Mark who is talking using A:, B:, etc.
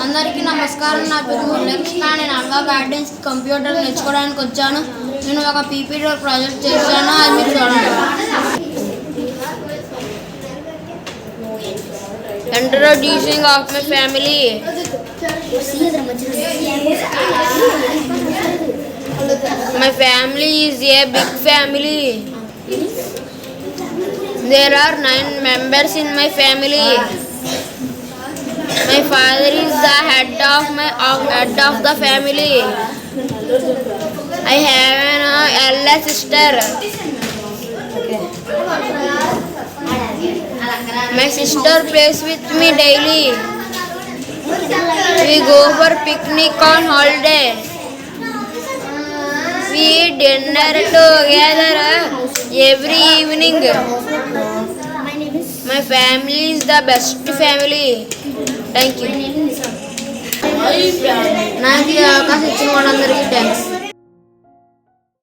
A: అందరికీ నమస్కారం. నా పేరు మురళి. నేను అనగా గార్డెన్స్ కంప్యూటర్ నేర్చుకోవడానికి వచ్చాను. నేను ఒక పీపీటీ ప్రాజెక్ట్ చేశాను, అది మీరు చూడండి. Introducing of my family. My family is a big family. There are 9 members in my family. My father is the head of the family. I have an elder sister. My sister plays with me daily. We go for picnic on holiday. We eat dinner together every evening. My family is the best family. Thank you. నాకు ఈ అవకాశం ఇచ్చిన వాళ్ళందరికీ thanks.